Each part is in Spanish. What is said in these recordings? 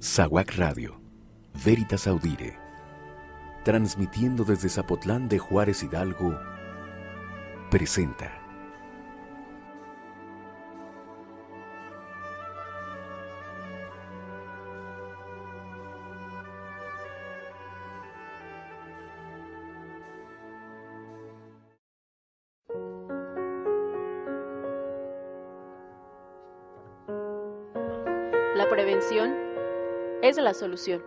SAWAC Radio, Veritas Audire, transmitiendo desde Zapotlán de Juárez Hidalgo, presenta La prevención es la solución.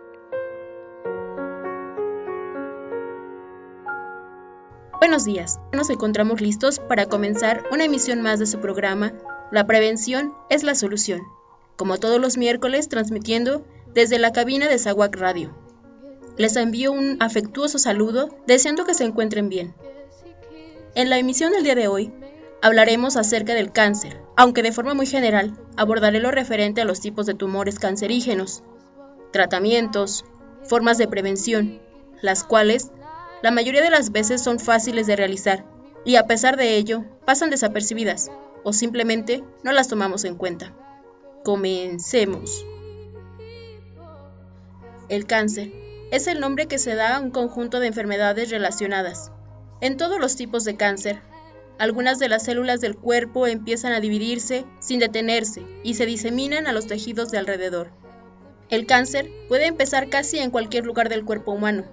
Buenos días, nos encontramos listos para comenzar una emisión más de su programa La prevención es la solución, como todos los miércoles transmitiendo desde la cabina de SAWAC Radio. Les envío un afectuoso saludo deseando que se encuentren bien. En la emisión del día de hoy hablaremos acerca del cáncer, aunque de forma muy general abordaré lo referente a los tipos de tumores cancerígenos, tratamientos, formas de prevención, las cuales la mayoría de las veces son fáciles de realizar y a pesar de ello pasan desapercibidas o simplemente no las tomamos en cuenta. Comencemos. El cáncer es el nombre que se da a un conjunto de enfermedades relacionadas. En todos los tipos de cáncer, algunas de las células del cuerpo empiezan a dividirse sin detenerse y se diseminan a los tejidos de alrededor. El cáncer puede empezar casi en cualquier lugar del cuerpo humano,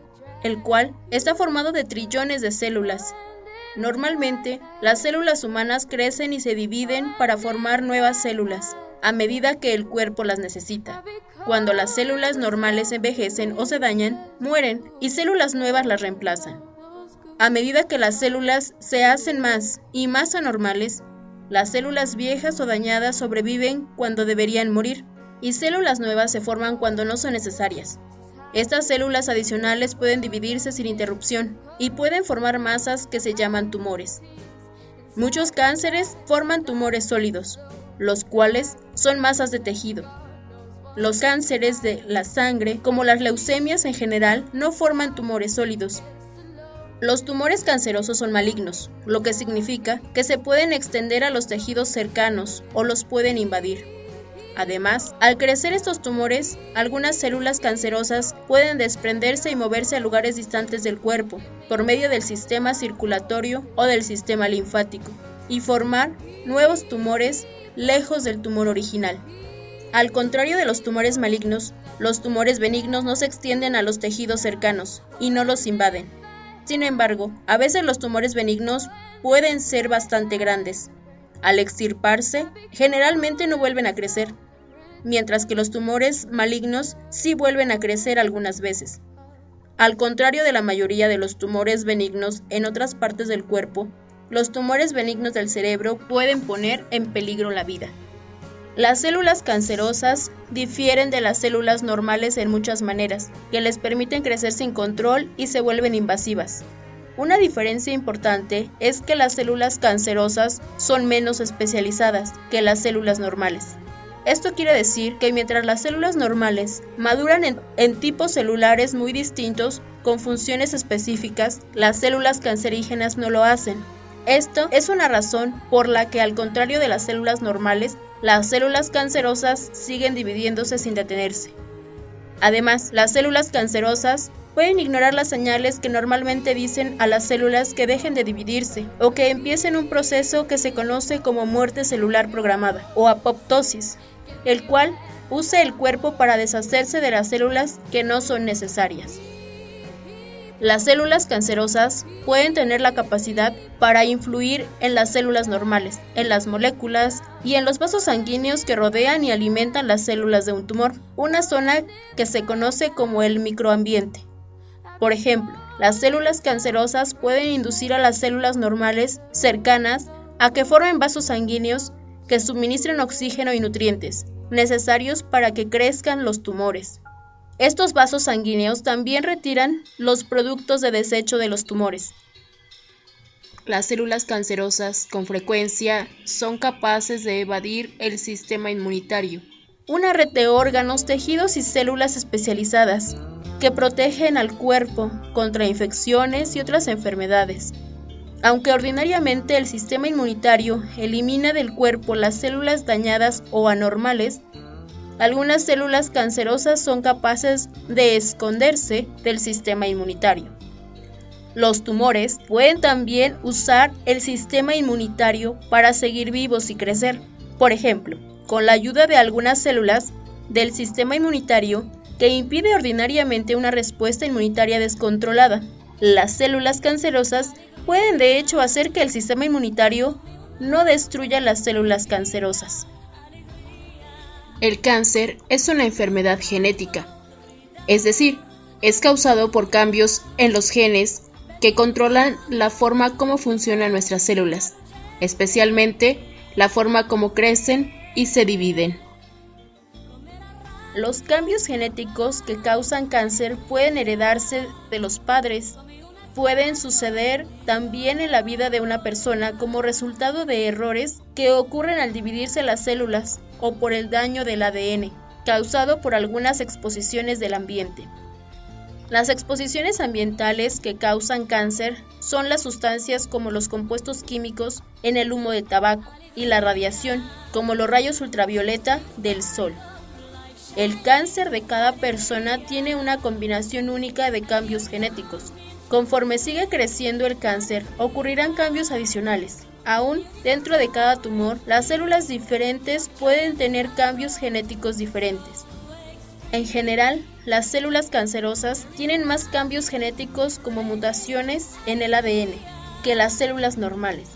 el cual está formado de trillones de células. Normalmente, las células humanas crecen y se dividen para formar nuevas células, a medida que el cuerpo las necesita. Cuando las células normales envejecen o se dañan, mueren y células nuevas las reemplazan. A medida que las células se hacen más y más anormales, las células viejas o dañadas sobreviven cuando deberían morir, y células nuevas se forman cuando no son necesarias. Estas células adicionales pueden dividirse sin interrupción y pueden formar masas que se llaman tumores. Muchos cánceres forman tumores sólidos, los cuales son masas de tejido. Los cánceres de la sangre, como las leucemias en general, no forman tumores sólidos. Los tumores cancerosos son malignos, lo que significa que se pueden extender a los tejidos cercanos o los pueden invadir. Además, al crecer estos tumores, algunas células cancerosas pueden desprenderse y moverse a lugares distantes del cuerpo, por medio del sistema circulatorio o del sistema linfático, y formar nuevos tumores lejos del tumor original. Al contrario de los tumores malignos, los tumores benignos no se extienden a los tejidos cercanos y no los invaden. Sin embargo, a veces los tumores benignos pueden ser bastante grandes. Al extirparse, generalmente no vuelven a crecer, mientras que los tumores malignos sí vuelven a crecer algunas veces. Al contrario de la mayoría de los tumores benignos en otras partes del cuerpo, los tumores benignos del cerebro pueden poner en peligro la vida. Las células cancerosas difieren de las células normales en muchas maneras, que les permiten crecer sin control y se vuelven invasivas. Una diferencia importante es que las células cancerosas son menos especializadas que las células normales. Esto quiere decir que mientras las células normales maduran en tipos celulares muy distintos, con funciones específicas, las células cancerígenas no lo hacen. Esto es una razón por la que, al contrario de las células normales, las células cancerosas siguen dividiéndose sin detenerse. Además, las células cancerosas pueden ignorar las señales que normalmente dicen a las células que dejen de dividirse o que empiecen un proceso que se conoce como muerte celular programada o apoptosis, el cual usa el cuerpo para deshacerse de las células que no son necesarias. Las células cancerosas pueden tener la capacidad para influir en las células normales, en las moléculas y en los vasos sanguíneos que rodean y alimentan las células de un tumor, una zona que se conoce como el microambiente. Por ejemplo, las células cancerosas pueden inducir a las células normales cercanas a que formen vasos sanguíneos que suministren oxígeno y nutrientes necesarios para que crezcan los tumores. Estos vasos sanguíneos también retiran los productos de desecho de los tumores. Las células cancerosas con frecuencia son capaces de evadir el sistema inmunitario, una red de órganos, tejidos y células especializadas que protegen al cuerpo contra infecciones y otras enfermedades. Aunque ordinariamente el sistema inmunitario elimina del cuerpo las células dañadas o anormales, Algunas células cancerosas son capaces de esconderse del sistema inmunitario. Los tumores pueden también usar el sistema inmunitario para seguir vivos y crecer. Por ejemplo, con la ayuda de algunas células del sistema inmunitario que impide ordinariamente una respuesta inmunitaria descontrolada. Las células cancerosas pueden de hecho hacer que el sistema inmunitario no destruya las células cancerosas. El cáncer es una enfermedad genética, es decir, es causado por cambios en los genes que controlan la forma como funcionan nuestras células, especialmente la forma como crecen y se dividen. Los cambios genéticos que causan cáncer pueden heredarse de los padres. Pueden suceder también en la vida de una persona como resultado de errores que ocurren al dividirse las células o por el daño del ADN, causado por algunas exposiciones del ambiente. Las exposiciones ambientales que causan cáncer son las sustancias como los compuestos químicos en el humo de tabaco y la radiación, como los rayos ultravioleta del sol. El cáncer de cada persona tiene una combinación única de cambios genéticos. Conforme sigue creciendo el cáncer, ocurrirán cambios adicionales. Aún dentro de cada tumor, las células diferentes pueden tener cambios genéticos diferentes. En general, las células cancerosas tienen más cambios genéticos como mutaciones en el ADN que las células normales.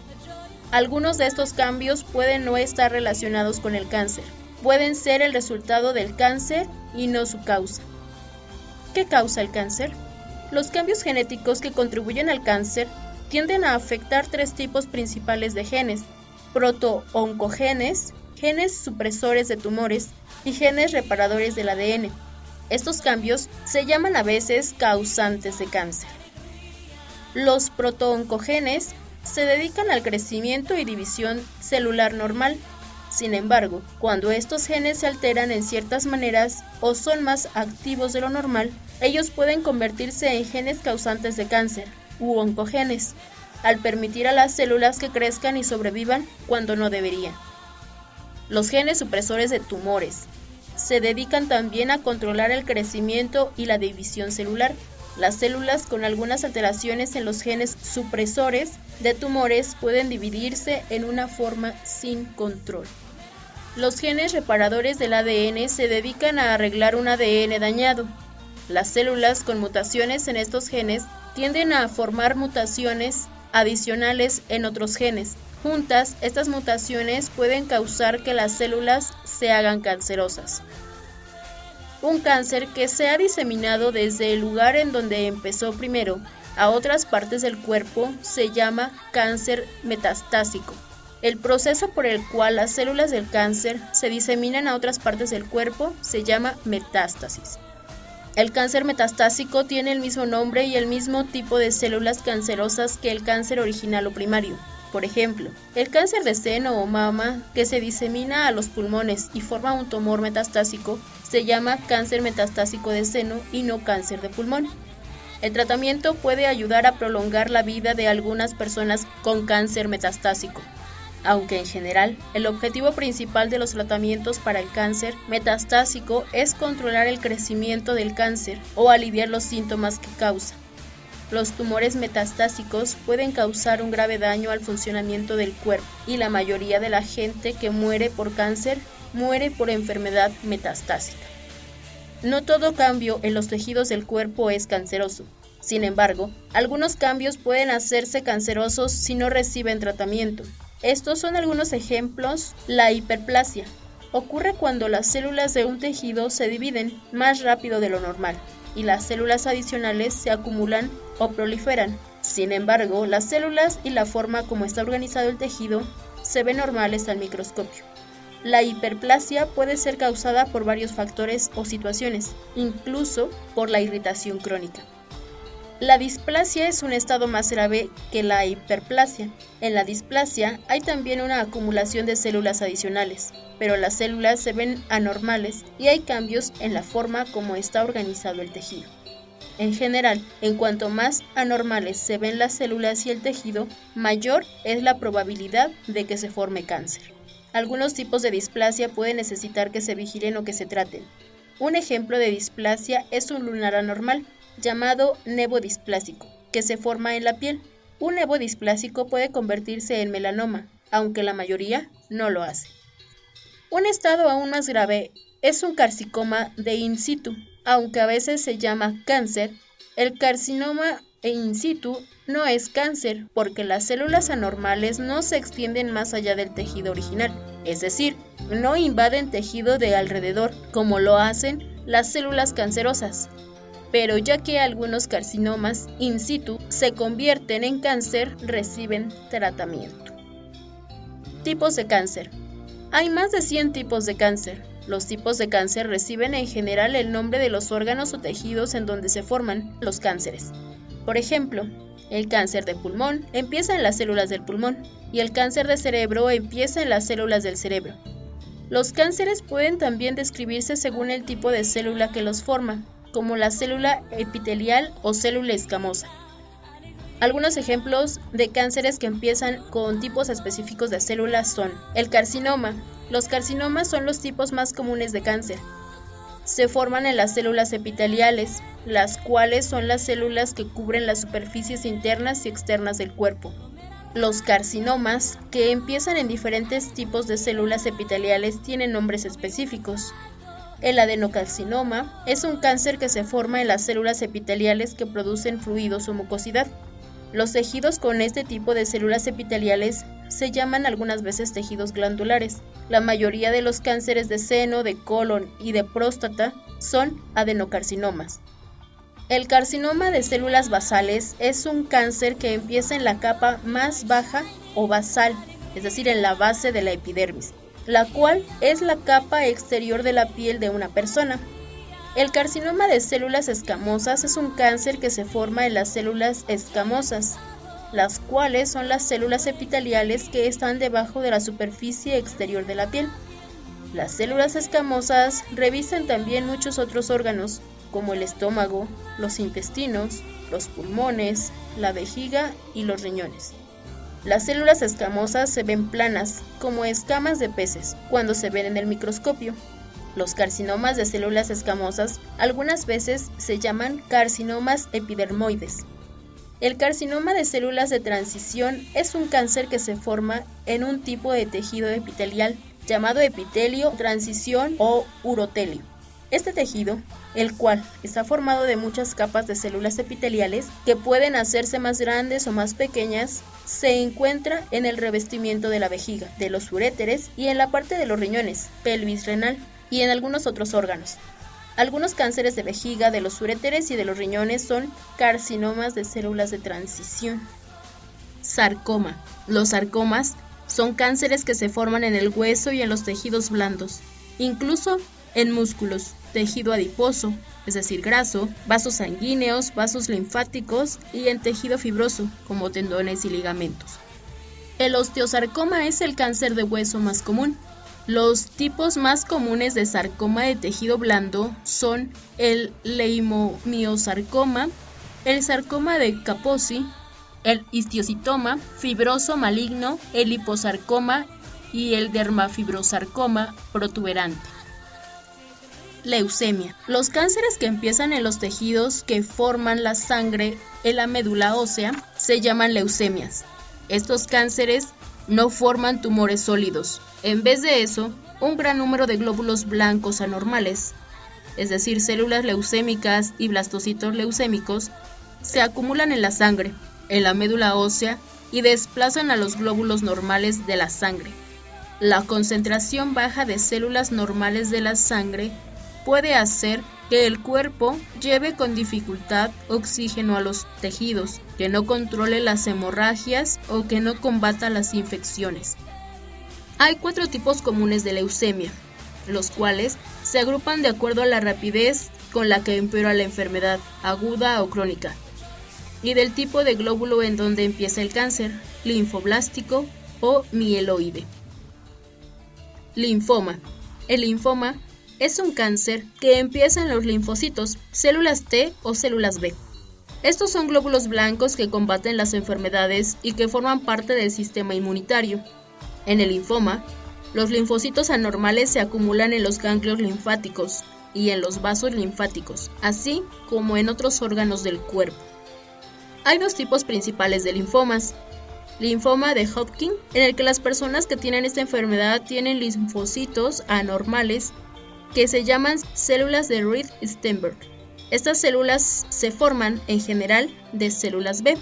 Algunos de estos cambios pueden no estar relacionados con el cáncer. Pueden ser el resultado del cáncer y no su causa. ¿Qué causa el cáncer? Los cambios genéticos que contribuyen al cáncer tienden a afectar tres tipos principales de genes: proto-oncogenes, genes supresores de tumores y genes reparadores del ADN. Estos cambios se llaman a veces causantes de cáncer. Los proto-oncogenes se dedican al crecimiento y división celular normal. Sin embargo, cuando estos genes se alteran en ciertas maneras o son más activos de lo normal, ellos pueden convertirse en genes causantes de cáncer u oncogenes, al permitir a las células que crezcan y sobrevivan cuando no deberían. Los genes supresores de tumores se dedican también a controlar el crecimiento y la división celular. Las células con algunas alteraciones en los genes supresores de tumores pueden dividirse en una forma sin control. Los genes reparadores del ADN se dedican a arreglar un ADN dañado. Las células con mutaciones en estos genes tienden a formar mutaciones adicionales en otros genes. Juntas, estas mutaciones pueden causar que las células se hagan cancerosas. Un cáncer que se ha diseminado desde el lugar en donde empezó primero a otras partes del cuerpo se llama cáncer metastásico. El proceso por el cual las células del cáncer se diseminan a otras partes del cuerpo se llama metástasis. El cáncer metastásico tiene el mismo nombre y el mismo tipo de células cancerosas que el cáncer original o primario. Por ejemplo, el cáncer de seno o mama que se disemina a los pulmones y forma un tumor metastásico se llama cáncer metastásico de seno y no cáncer de pulmón. El tratamiento puede ayudar a prolongar la vida de algunas personas con cáncer metastásico, aunque en general el objetivo principal de los tratamientos para el cáncer metastásico es controlar el crecimiento del cáncer o aliviar los síntomas que causa. Los tumores metastásicos pueden causar un grave daño al funcionamiento del cuerpo y la mayoría de la gente que muere por cáncer muere por enfermedad metastásica. No todo cambio en los tejidos del cuerpo es canceroso. Sin embargo, algunos cambios pueden hacerse cancerosos si no reciben tratamiento. Estos son algunos ejemplos. La hiperplasia ocurre cuando las células de un tejido se dividen más rápido de lo normal y las células adicionales se acumulan o proliferan. Sin embargo, las células y la forma como está organizado el tejido se ven normales al microscopio. La hiperplasia puede ser causada por varios factores o situaciones, incluso por la irritación crónica. La displasia es un estado más grave que la hiperplasia. En la displasia hay también una acumulación de células adicionales, pero las células se ven anormales y hay cambios en la forma como está organizado el tejido. En general, en cuanto más anormales se ven las células y el tejido, mayor es la probabilidad de que se forme cáncer. Algunos tipos de displasia pueden necesitar que se vigilen o que se traten. Un ejemplo de displasia es un lunar anormal, llamado nevo displásico, que se forma en la piel. Un nevo displásico puede convertirse en melanoma, aunque la mayoría no lo hace. Un estado aún más grave es un carcinoma de in situ, aunque a veces se llama cáncer. El carcinoma in situ no es cáncer porque las células anormales no se extienden más allá del tejido original, es decir, no invaden tejido de alrededor como lo hacen las células cancerosas. Pero ya que algunos carcinomas in situ se convierten en cáncer, reciben tratamiento. Tipos de cáncer. Hay más de 100 tipos de cáncer. Los tipos de cáncer reciben en general el nombre de los órganos o tejidos en donde se forman los cánceres. Por ejemplo, el cáncer de pulmón empieza en las células del pulmón y el cáncer de cerebro empieza en las células del cerebro. Los cánceres pueden también describirse según el tipo de célula que los forma, como la célula epitelial o célula escamosa. Algunos ejemplos de cánceres que empiezan con tipos específicos de células son el carcinoma. Los carcinomas son los tipos más comunes de cáncer. Se forman en las células epiteliales, las cuales son las células que cubren las superficies internas y externas del cuerpo. Los carcinomas, que empiezan en diferentes tipos de células epiteliales, tienen nombres específicos. El adenocarcinoma es un cáncer que se forma en las células epiteliales que producen fluidos o mucosidad. Los tejidos con este tipo de células epiteliales se llaman algunas veces tejidos glandulares. La mayoría de los cánceres de seno, de colon y de próstata son adenocarcinomas. El carcinoma de células basales es un cáncer que empieza en la capa más baja o basal, es decir, en la base de la epidermis, la cual es la capa exterior de la piel de una persona. El carcinoma de células escamosas es un cáncer que se forma en las células escamosas, las cuales son las células epiteliales que están debajo de la superficie exterior de la piel. Las células escamosas revisan también muchos otros órganos, como el estómago, los intestinos, los pulmones, la vejiga y los riñones. Las células escamosas se ven planas, como escamas de peces, cuando se ven en el microscopio. Los carcinomas de células escamosas algunas veces se llaman carcinomas epidermoides. El carcinoma de células de transición es un cáncer que se forma en un tipo de tejido epitelial llamado epitelio, transición o urotelio. Este tejido, el cual está formado de muchas capas de células epiteliales que pueden hacerse más grandes o más pequeñas, se encuentra en el revestimiento de la vejiga, de los uréteres y en la parte de los riñones, pelvis renal, y en algunos otros órganos. Algunos cánceres de vejiga, de los uréteres y de los riñones son carcinomas de células de transición. Sarcoma. Los sarcomas son cánceres que se forman en el hueso y en los tejidos blandos, incluso en músculos, tejido adiposo, es decir, graso, vasos sanguíneos, vasos linfáticos y en tejido fibroso, como tendones y ligamentos. El osteosarcoma es el cáncer de hueso más común. Los tipos más comunes de sarcoma de tejido blando son el leishmaniosarcoma, el sarcoma de Kaposi, el histiocytoma fibroso maligno, el liposarcoma y el dermafibrosarcoma protuberante. Leucemia. Los cánceres que empiezan en los tejidos que forman la sangre en la médula ósea se llaman leucemias. Estos cánceres no forman tumores sólidos. En vez de eso, un gran número de glóbulos blancos anormales, es decir, células leucémicas y blastocitos leucémicos, se acumulan en la sangre, en la médula ósea y desplazan a los glóbulos normales de la sangre. La concentración baja de células normales de la sangre puede hacer que el cuerpo lleve con dificultad oxígeno a los tejidos, que no controle las hemorragias o que no combata las infecciones. Hay 4 tipos comunes de leucemia, los cuales se agrupan de acuerdo a la rapidez con la que empeora la enfermedad, aguda o crónica, y del tipo de glóbulo en donde empieza el cáncer, linfoblástico o mieloide. Linfoma. El linfoma es un cáncer que empieza en los linfocitos, células T o células B. Estos son glóbulos blancos que combaten las enfermedades y que forman parte del sistema inmunitario. En el linfoma, Los linfocitos anormales se acumulan en los ganglios linfáticos y en los vasos linfáticos, así como en otros órganos del cuerpo. Hay dos tipos principales de linfomas. Linfoma de Hodgkin, en el que las personas que tienen esta enfermedad tienen linfocitos anormales que se llaman células de Reed-Steinberg. Estas células se forman, en general, de células B.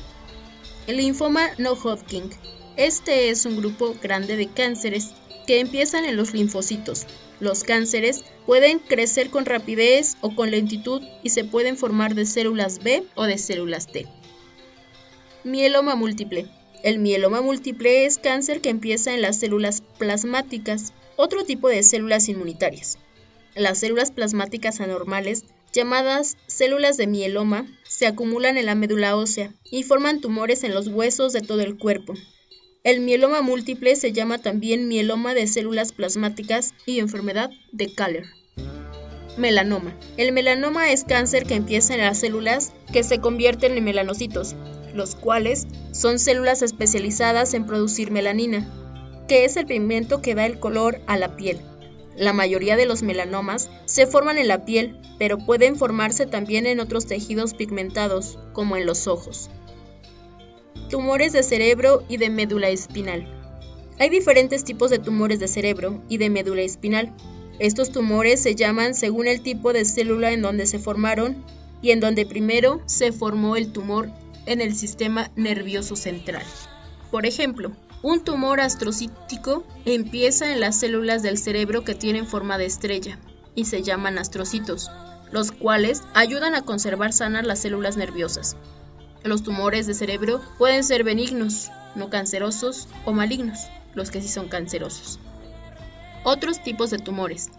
El linfoma no Hodgkin. Este es un grupo grande de cánceres que empiezan en los linfocitos. Los cánceres pueden crecer con rapidez o con lentitud y se pueden formar de células B o de células T. Mieloma múltiple. El mieloma múltiple es cáncer que empieza en las células plasmáticas, otro tipo de células inmunitarias. Las células plasmáticas anormales, llamadas células de mieloma, se acumulan en la médula ósea y forman tumores en los huesos de todo el cuerpo. El mieloma múltiple se llama también mieloma de células plasmáticas y enfermedad de Kahler. Melanoma. El melanoma es cáncer que empieza en las células que se convierten en melanocitos, los cuales son células especializadas en producir melanina, que es el pigmento que da el color a la piel. La mayoría de los melanomas se forman en la piel, pero pueden formarse también en otros tejidos pigmentados, como en los ojos. Tumores de cerebro y de médula espinal. Hay diferentes tipos de tumores de cerebro y de médula espinal. Estos tumores se llaman según el tipo de célula en donde se formaron y en donde primero se formó el tumor en el sistema nervioso central. Por ejemplo, un tumor astrocítico empieza en las células del cerebro que tienen forma de estrella y se llaman astrocitos, los cuales ayudan a conservar sanas las células nerviosas. Los tumores de cerebro pueden ser benignos, no cancerosos o malignos, los que sí son cancerosos. Otros tipos de tumores.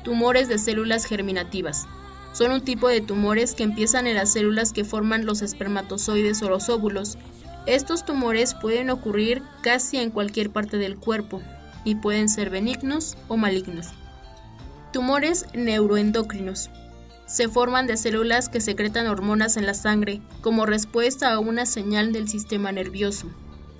Tumores de células germinativas. Son un tipo de tumores que empiezan en las células que forman los espermatozoides o los óvulos. Estos tumores pueden ocurrir casi en cualquier parte del cuerpo y pueden ser benignos o malignos. Tumores neuroendocrinos. Se forman de células que secretan hormonas en la sangre como respuesta a una señal del sistema nervioso.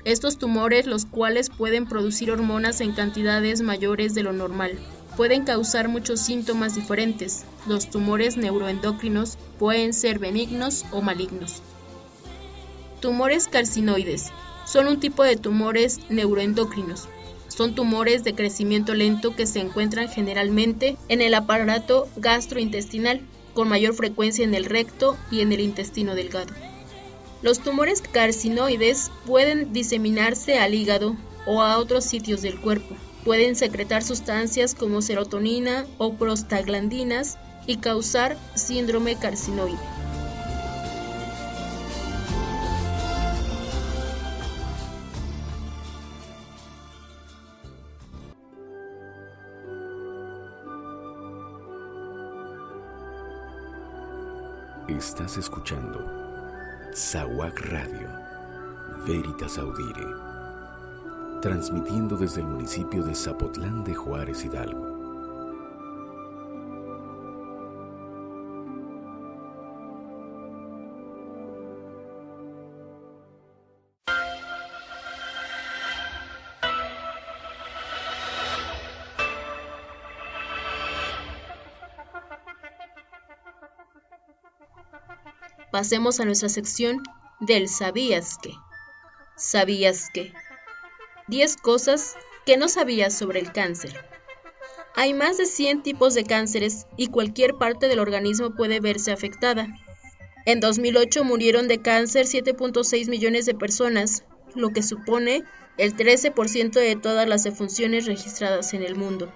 Estos tumores, los cuales pueden producir hormonas en cantidades mayores de lo normal, pueden causar muchos síntomas diferentes. Los tumores neuroendocrinos pueden ser benignos o malignos. Tumores carcinoides. Son un tipo de tumores neuroendocrinos. Son tumores de crecimiento lento que se encuentran generalmente en el aparato gastrointestinal, con mayor frecuencia en el recto y en el intestino delgado. Los tumores carcinoides pueden diseminarse al hígado o a otros sitios del cuerpo. Pueden secretar sustancias como serotonina o prostaglandinas y causar síndrome carcinoide. Estás escuchando Saguac Radio, Veritas Audire, transmitiendo desde el municipio de Zapotlán de Juárez, Hidalgo. Pasemos a nuestra sección del ¿Sabías qué? ¿Sabías qué? 10 cosas que no sabías sobre el cáncer. Hay más de 100 tipos de cánceres y cualquier parte del organismo puede verse afectada. En 2008 murieron de cáncer 7.6 millones de personas, lo que supone el 13% de todas las defunciones registradas en el mundo.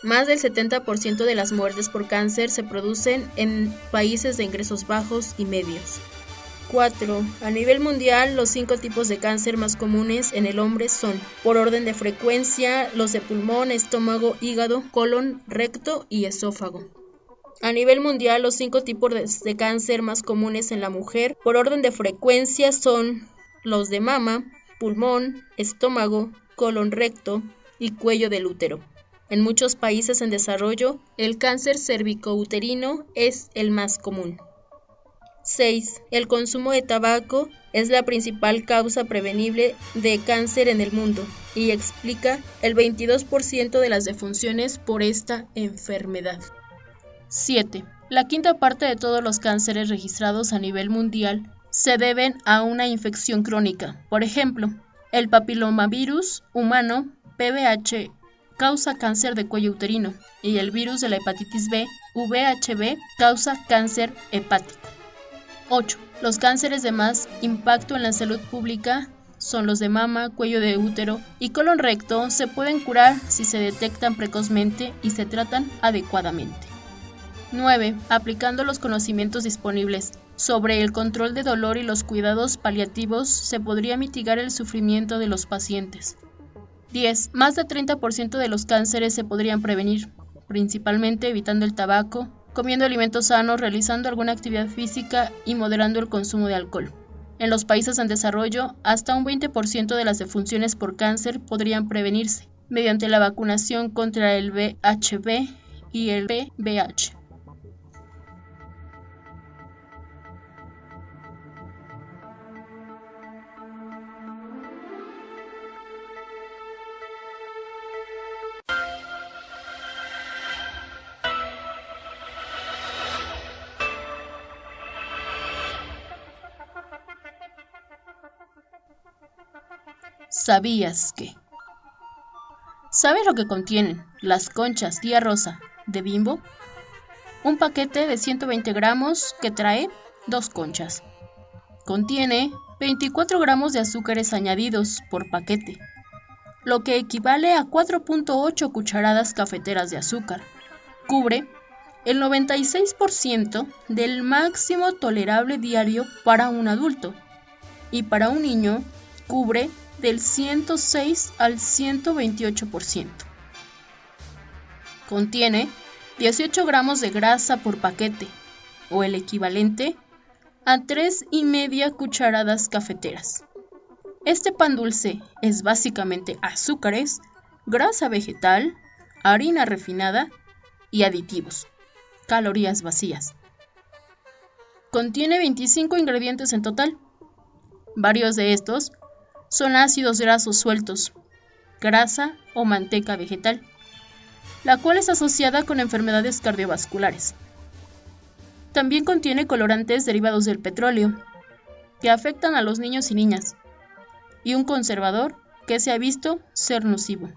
Más del 70% de las muertes por cáncer se producen en países de ingresos bajos y medios. 4. A nivel mundial, los 5 tipos de cáncer más comunes en el hombre son, por orden de frecuencia, los de pulmón, estómago, hígado, colon, recto y esófago. A nivel mundial, los 5 tipos de cáncer más comunes en la mujer, por orden de frecuencia, son los de mama, pulmón, estómago, colon recto y cuello del útero. En muchos países en desarrollo, el cáncer cervicouterino es el más común. 6. El consumo de tabaco es la principal causa prevenible de cáncer en el mundo y explica el 22% de las defunciones por esta enfermedad. 7. La quinta parte de todos los cánceres registrados a nivel mundial se deben a una infección crónica. Por ejemplo, el papilomavirus humano, PBH, causa cáncer de cuello uterino y el virus de la hepatitis B, VHB, causa cáncer hepático. 8. Los cánceres de más impacto en la salud pública son los de mama, cuello de útero y colon recto. Se pueden curar si se detectan precozmente y se tratan adecuadamente. 9. Aplicando los conocimientos disponibles sobre el control de dolor y los cuidados paliativos, se podría mitigar el sufrimiento de los pacientes. 10. Más del 30% de los cánceres se podrían prevenir, principalmente evitando el tabaco, comiendo alimentos sanos, realizando alguna actividad física y moderando el consumo de alcohol. En los países en desarrollo, hasta un 20% de las defunciones por cáncer podrían prevenirse mediante la vacunación contra el VHB y el PBH. ¿Sabías que? ¿Sabes lo que contienen las conchas tía Rosa de Bimbo? Un paquete de 120 gramos que trae 2 conchas. Contiene 24 gramos de azúcares añadidos por paquete, lo que equivale a 4.8 cucharadas cafeteras de azúcar. Cubre el 96% del máximo tolerable diario para un adulto y para un niño cubre del 106 al 128%. Contiene 18 gramos de grasa por paquete, o el equivalente a 3,5 cucharadas cafeteras. Este pan dulce es básicamente azúcares, grasa vegetal, harina refinada y aditivos, calorías vacías. Contiene 25 ingredientes en total. Varios de estos son ácidos grasos sueltos, grasa o manteca vegetal, la cual es asociada con enfermedades cardiovasculares. También contiene colorantes derivados del petróleo, que afectan a los niños y niñas, y un conservador que se ha visto ser nocivo.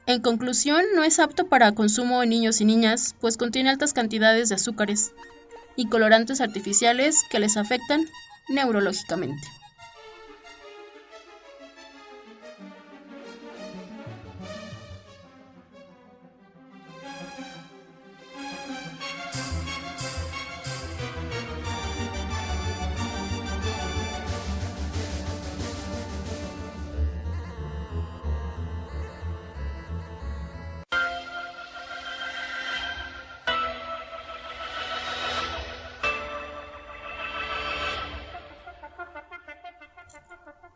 En conclusión, no es apto para consumo en niños y niñas, pues contiene altas cantidades de azúcares y colorantes artificiales que les afectan neurológicamente.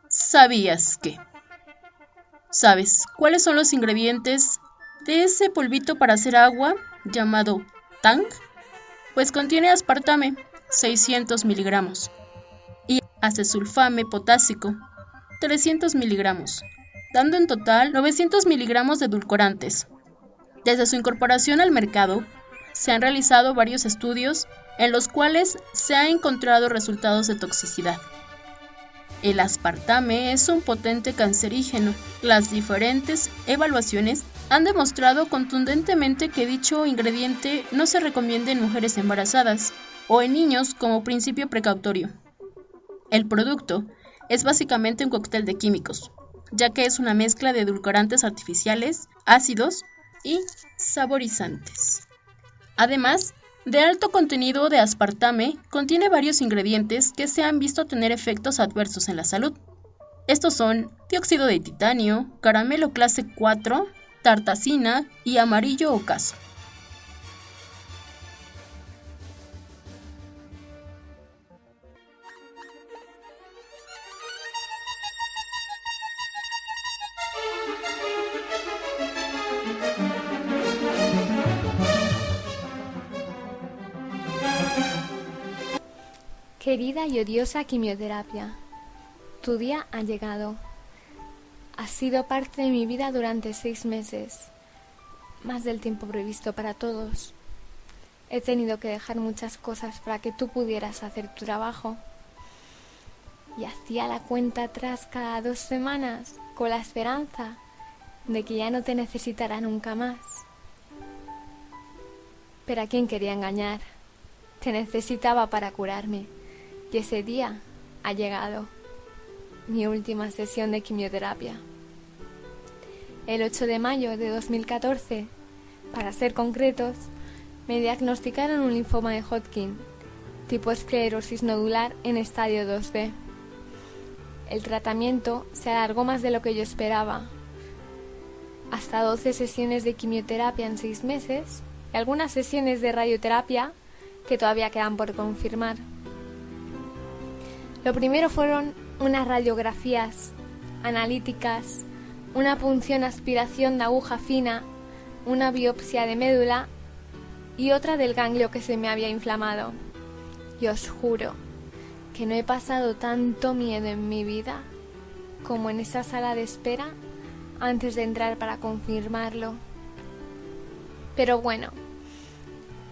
¿Sabías que? ¿Sabes cuáles son los ingredientes de ese polvito para hacer agua llamado Tang? Pues contiene aspartame, 600 miligramos, y acesulfame potásico, 300 miligramos, dando en total 900 miligramos de edulcorantes. Desde su incorporación al mercado, se han realizado varios estudios en los cuales se han encontrado resultados de toxicidad. El aspartame es un potente cancerígeno. Las diferentes evaluaciones han demostrado contundentemente que dicho ingrediente no se recomienda en mujeres embarazadas o en niños como principio precautorio. El producto es básicamente un cóctel de químicos, ya que es una mezcla de edulcorantes artificiales, ácidos y saborizantes. Además de alto contenido de aspartame, contiene varios ingredientes que se han visto tener efectos adversos en la salud. Estos son dióxido de titanio, caramelo clase 4, tartacina y amarillo ocaso. Querida y odiosa quimioterapia, tu día ha llegado. Has sido parte de mi vida durante 6 meses, más del tiempo previsto para todos. He tenido que dejar muchas cosas para que tú pudieras hacer tu trabajo. Y hacía la cuenta atrás cada 2 semanas con la esperanza de que ya no te necesitara nunca más. Pero ¿a quién quería engañar? Te necesitaba para curarme. Y ese día ha llegado. Mi última sesión de quimioterapia. El 8 de mayo de 2014, para ser concretos, me diagnosticaron un linfoma de Hodgkin, tipo esclerosis nodular en estadio 2B. El tratamiento se alargó más de lo que yo esperaba. Hasta 12 sesiones de quimioterapia en 6 meses y algunas sesiones de radioterapia que todavía quedan por confirmar. Lo primero fueron unas radiografías analíticas, una punción aspiración de aguja fina, una biopsia de médula y otra del ganglio que se me había inflamado. Y os juro que no he pasado tanto miedo en mi vida como en esa sala de espera antes de entrar para confirmarlo. Pero bueno,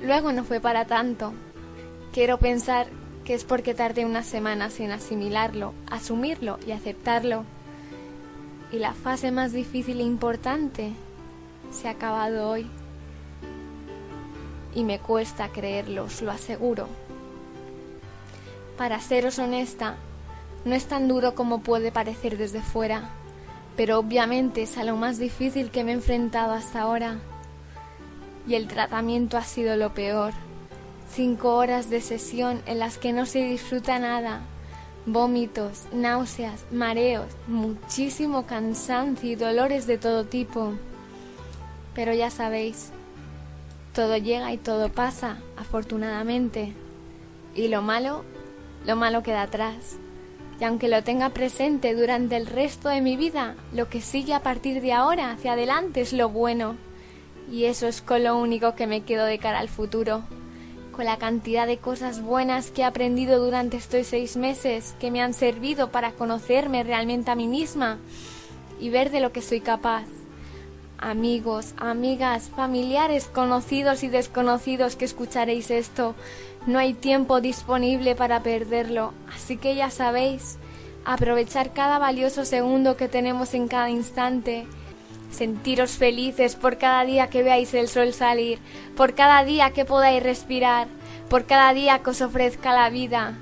luego no fue para tanto. Quiero pensar que es porque tardé unas semanas en asimilarlo, asumirlo y aceptarlo. Y la fase más difícil e importante se ha acabado hoy. Y me cuesta creerlo, os lo aseguro. Para seros honesta, no es tan duro como puede parecer desde fuera, pero obviamente es a lo más difícil que me he enfrentado hasta ahora. Y el tratamiento ha sido lo peor. 5 horas de sesión en las que no se disfruta nada. Vómitos, náuseas, mareos, muchísimo cansancio y dolores de todo tipo. Pero ya sabéis, todo llega y todo pasa, afortunadamente. Y lo malo queda atrás. Y aunque lo tenga presente durante el resto de mi vida, lo que sigue a partir de ahora hacia adelante es lo bueno. Y eso es con lo único que me quedo de cara al futuro. Con la cantidad de cosas buenas que he aprendido durante estos 6 meses, que me han servido para conocerme realmente a mí misma y ver de lo que soy capaz. Amigos, amigas, familiares, conocidos y desconocidos que escucharéis esto, no hay tiempo disponible para perderlo, así que ya sabéis, aprovechar cada valioso segundo que tenemos en cada instante. Sentiros felices por cada día que veáis el sol salir, por cada día que podáis respirar, por cada día que os ofrezca la vida.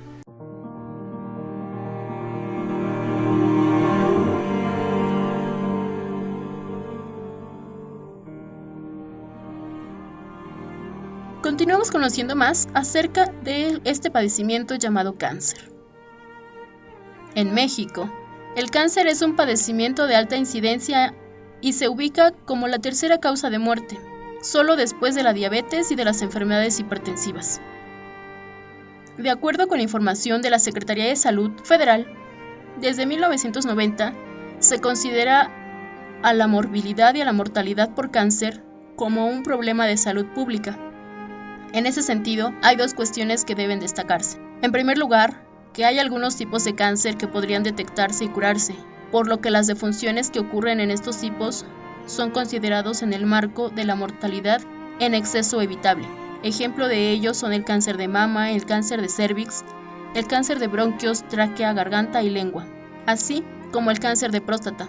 Continuamos conociendo más acerca de este padecimiento llamado cáncer. En México, el cáncer es un padecimiento de alta incidencia y se ubica como la tercera causa de muerte, solo después de la diabetes y de las enfermedades hipertensivas. De acuerdo con información de la Secretaría de Salud Federal, desde 1990 se considera a la morbilidad y a la mortalidad por cáncer como un problema de salud pública. En ese sentido, hay 2 cuestiones que deben destacarse. En primer lugar, que hay algunos tipos de cáncer que podrían detectarse y curarse, por lo que las defunciones que ocurren en estos tipos son considerados en el marco de la mortalidad en exceso evitable. Ejemplo de ellos son el cáncer de mama, el cáncer de cérvix, el cáncer de bronquios, tráquea, garganta y lengua, así como el cáncer de próstata.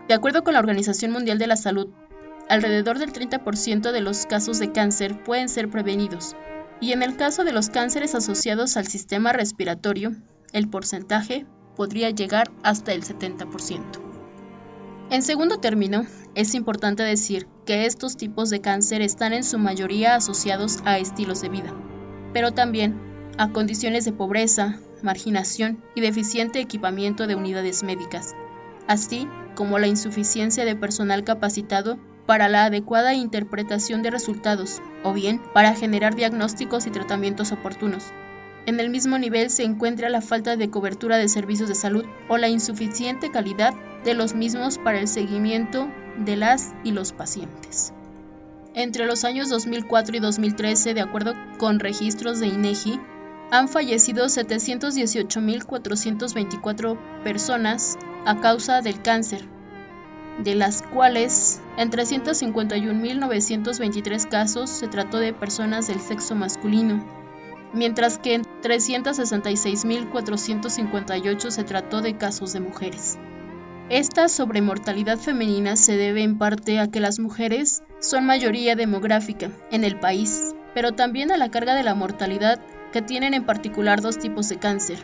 De acuerdo con la Organización Mundial de la Salud, alrededor del 30% de los casos de cáncer pueden ser prevenidos, y en el caso de los cánceres asociados al sistema respiratorio, el porcentaje podría llegar hasta el 70%. En segundo término, es importante decir que estos tipos de cáncer están en su mayoría asociados a estilos de vida, pero también a condiciones de pobreza, marginación y deficiente equipamiento de unidades médicas, así como la insuficiencia de personal capacitado para la adecuada interpretación de resultados, o bien para generar diagnósticos y tratamientos oportunos. En el mismo nivel se encuentra la falta de cobertura de servicios de salud o la insuficiente calidad de los mismos para el seguimiento de las y los pacientes. Entre los años 2004 y 2013, de acuerdo con registros de INEGI, han fallecido 718.424 personas a causa del cáncer, de las cuales en 351.923 casos se trató de personas del sexo masculino, mientras que en 366.458 se trató de casos de mujeres. Esta sobremortalidad femenina se debe en parte a que las mujeres son mayoría demográfica en el país, pero también a la carga de la mortalidad que tienen en particular dos tipos de cáncer: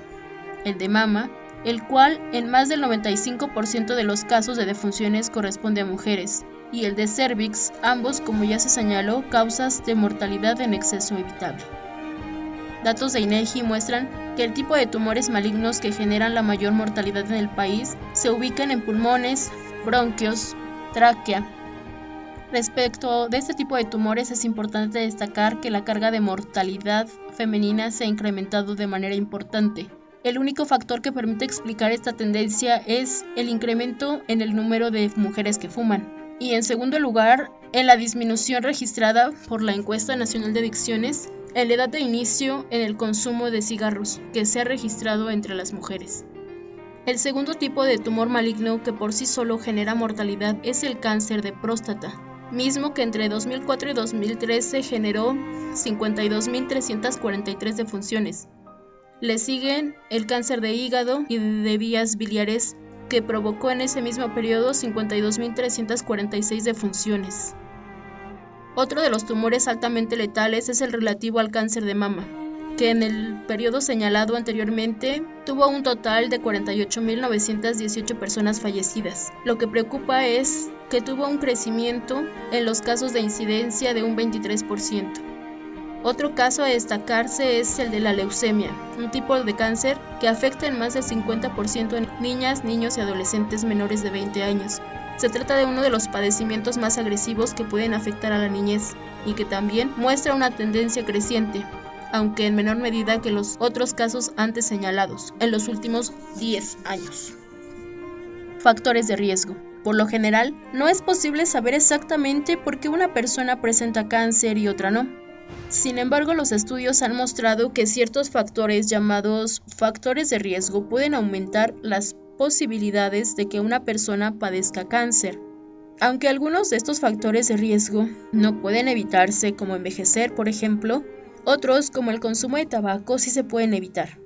el de mama, el cual en más del 95% de los casos de defunciones corresponde a mujeres, y el de cérvix, ambos, como ya se señaló, causas de mortalidad en exceso evitable. Datos de INEGI muestran que el tipo de tumores malignos que generan la mayor mortalidad en el país se ubican en pulmones, bronquios, tráquea. Respecto de este tipo de tumores, es importante destacar que la carga de mortalidad femenina se ha incrementado de manera importante. El único factor que permite explicar esta tendencia es el incremento en el número de mujeres que fuman. Y en segundo lugar, en la disminución registrada por la Encuesta Nacional de Adicciones en la edad de inicio en el consumo de cigarros que se ha registrado entre las mujeres. El segundo tipo de tumor maligno que por sí solo genera mortalidad es el cáncer de próstata, mismo que entre 2004 y 2013 generó 52.343 defunciones. Le siguen el cáncer de hígado y de vías biliares, que provocó en ese mismo periodo 52.346 defunciones. Otro de los tumores altamente letales es el relativo al cáncer de mama, que en el periodo señalado anteriormente tuvo un total de 48.918 personas fallecidas. Lo que preocupa es que tuvo un crecimiento en los casos de incidencia de un 23%. Otro caso a destacarse es el de la leucemia, un tipo de cáncer que afecta en más del 50% en niñas, niños y adolescentes menores de 20 años. Se trata de uno de los padecimientos más agresivos que pueden afectar a la niñez y que también muestra una tendencia creciente, aunque en menor medida que los otros casos antes señalados, en los últimos 10 años. Factores de riesgo. Por lo general, no es posible saber exactamente por qué una persona presenta cáncer y otra no. Sin embargo, los estudios han mostrado que ciertos factores llamados factores de riesgo pueden aumentar las posibilidades de que una persona padezca cáncer. Aunque algunos de estos factores de riesgo no pueden evitarse, como envejecer, por ejemplo, otros, como el consumo de tabaco, sí se pueden evitar.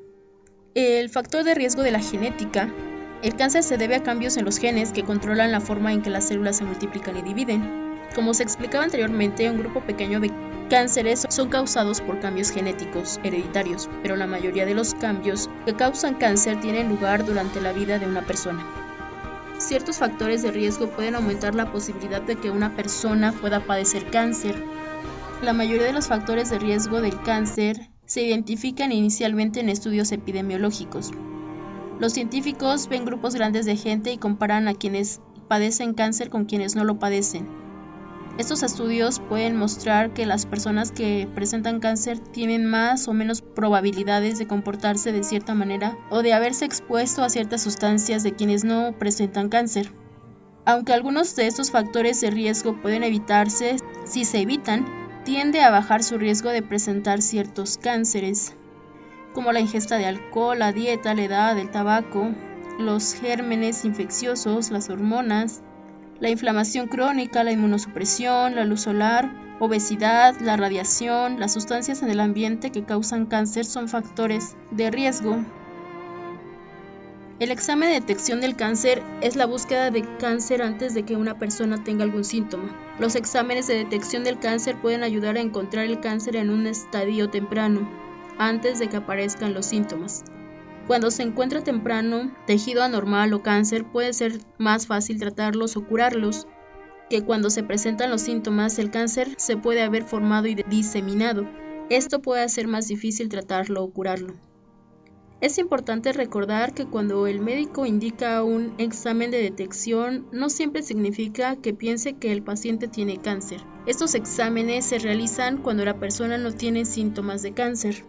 El factor de riesgo de la genética. El cáncer se debe a cambios en los genes que controlan la forma en que las células se multiplican y dividen. Como se explicaba anteriormente, un grupo pequeño de cánceres son causados por cambios genéticos hereditarios, pero la mayoría de los cambios que causan cáncer tienen lugar durante la vida de una persona. Ciertos factores de riesgo pueden aumentar la posibilidad de que una persona pueda padecer cáncer. La mayoría de los factores de riesgo del cáncer se identifican inicialmente en estudios epidemiológicos. Los científicos ven grupos grandes de gente y comparan a quienes padecen cáncer con quienes no lo padecen. Estos estudios pueden mostrar que las personas que presentan cáncer tienen más o menos probabilidades de comportarse de cierta manera o de haberse expuesto a ciertas sustancias de quienes no presentan cáncer. Aunque algunos de estos factores de riesgo pueden evitarse, si se evitan, tiende a bajar su riesgo de presentar ciertos cánceres, como la ingesta de alcohol, la dieta, la edad, el tabaco, los gérmenes infecciosos, las hormonas, la inflamación crónica, la inmunosupresión, la luz solar, obesidad, la radiación, las sustancias en el ambiente que causan cáncer son factores de riesgo. El examen de detección del cáncer es la búsqueda de cáncer antes de que una persona tenga algún síntoma. Los exámenes de detección del cáncer pueden ayudar a encontrar el cáncer en un estadio temprano, antes de que aparezcan los síntomas. Cuando se encuentra temprano tejido anormal o cáncer, puede ser más fácil tratarlos o curarlos, que cuando se presentan los síntomas, el cáncer se puede haber formado y diseminado. Esto puede hacer más difícil tratarlo o curarlo. Es importante recordar que cuando el médico indica un examen de detección, no siempre significa que piense que el paciente tiene cáncer. Estos exámenes se realizan cuando la persona no tiene síntomas de cáncer.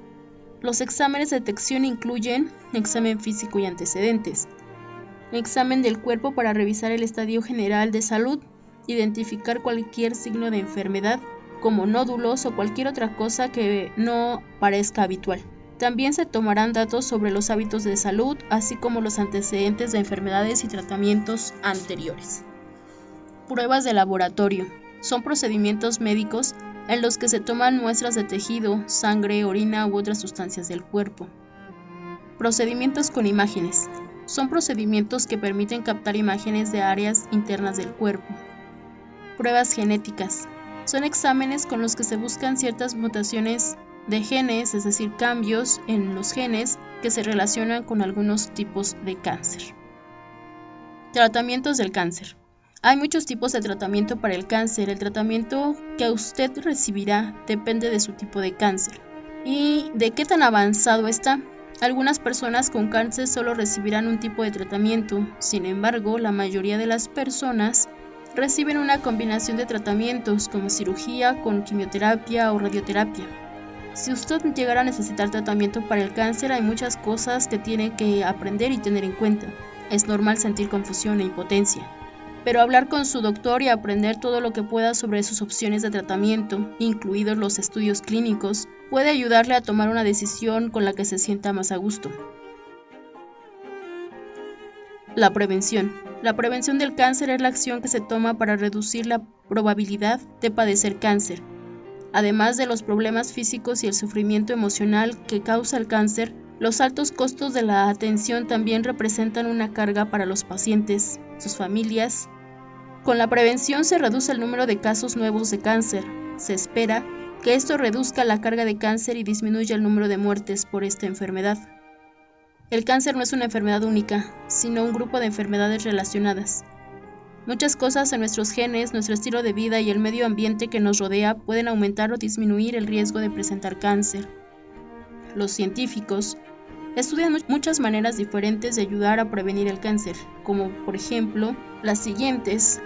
Los exámenes de detección incluyen examen físico y antecedentes, examen del cuerpo para revisar el estadio general de salud, identificar cualquier signo de enfermedad, como nódulos o cualquier otra cosa que no parezca habitual. También se tomarán datos sobre los hábitos de salud, así como los antecedentes de enfermedades y tratamientos anteriores. Pruebas de laboratorio. Son procedimientos médicos en los que se toman muestras de tejido, sangre, orina u otras sustancias del cuerpo. Procedimientos con imágenes. Son procedimientos que permiten captar imágenes de áreas internas del cuerpo. Pruebas genéticas. Son exámenes con los que se buscan ciertas mutaciones de genes, es decir, cambios en los genes que se relacionan con algunos tipos de cáncer. Tratamientos del cáncer. Hay muchos tipos de tratamiento para el cáncer. El tratamiento que usted recibirá depende de su tipo de cáncer y de qué tan avanzado está. Algunas personas con cáncer solo recibirán un tipo de tratamiento. Sin embargo, la mayoría de las personas reciben una combinación de tratamientos como cirugía con quimioterapia o radioterapia. Si usted llegara a necesitar tratamiento para el cáncer, hay muchas cosas que tiene que aprender y tener en cuenta. Es normal sentir confusión e impotencia, pero hablar con su doctor y aprender todo lo que pueda sobre sus opciones de tratamiento, incluidos los estudios clínicos, puede ayudarle a tomar una decisión con la que se sienta más a gusto. La prevención. La prevención del cáncer es la acción que se toma para reducir la probabilidad de padecer cáncer. Además de los problemas físicos y el sufrimiento emocional que causa el cáncer, los altos costos de la atención también representan una carga para los pacientes, sus familias. Con la prevención se reduce el número de casos nuevos de cáncer. Se espera que esto reduzca la carga de cáncer y disminuya el número de muertes por esta enfermedad. El cáncer no es una enfermedad única, sino un grupo de enfermedades relacionadas. Muchas cosas en nuestros genes, nuestro estilo de vida y el medio ambiente que nos rodea pueden aumentar o disminuir el riesgo de presentar cáncer. Los científicos estudian muchas maneras diferentes de ayudar a prevenir el cáncer, como por ejemplo las siguientes: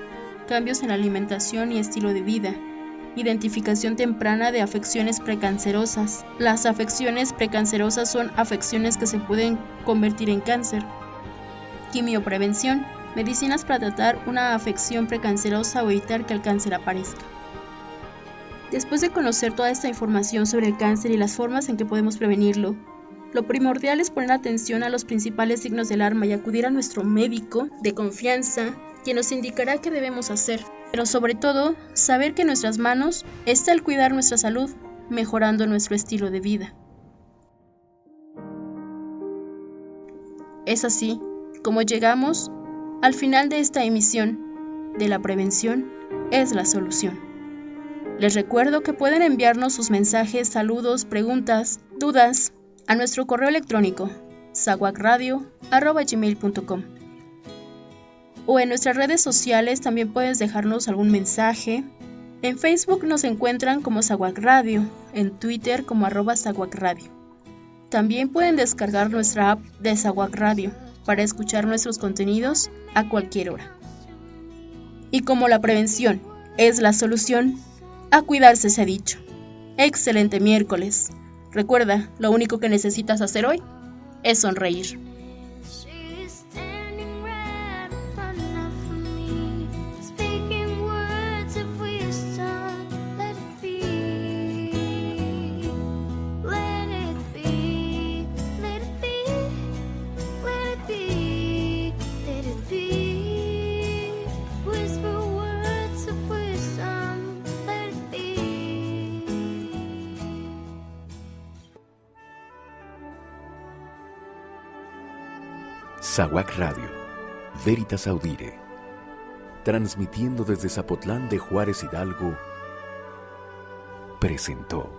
cambios en la alimentación y estilo de vida, identificación temprana de afecciones precancerosas. Las afecciones precancerosas son afecciones que se pueden convertir en cáncer. Quimioprevención, medicinas para tratar una afección precancerosa o evitar que el cáncer aparezca. Después de conocer toda esta información sobre el cáncer y las formas en que podemos prevenirlo, lo primordial es poner atención a los principales signos de alarma y acudir a nuestro médico de confianza, quien nos indicará qué debemos hacer. Pero sobre todo, saber que en nuestras manos está el cuidar nuestra salud, mejorando nuestro estilo de vida. Es así como llegamos al final de esta emisión de La prevención es la solución. Les recuerdo que pueden enviarnos sus mensajes, saludos, preguntas, dudas a nuestro correo electrónico sawacradio@gmail.com, o en nuestras redes sociales también puedes dejarnos algún mensaje. En Facebook nos encuentran como Sawac Radio, en Twitter como @SawacRadio. También pueden descargar nuestra app de Sawac Radio para escuchar nuestros contenidos a cualquier hora. Y como la prevención es la solución, a cuidarse se ha dicho. Excelente miércoles. Recuerda, lo único que necesitas hacer hoy es sonreír. Sawac Radio, Veritas Audire, transmitiendo desde Zapotlán de Juárez Hidalgo, presentó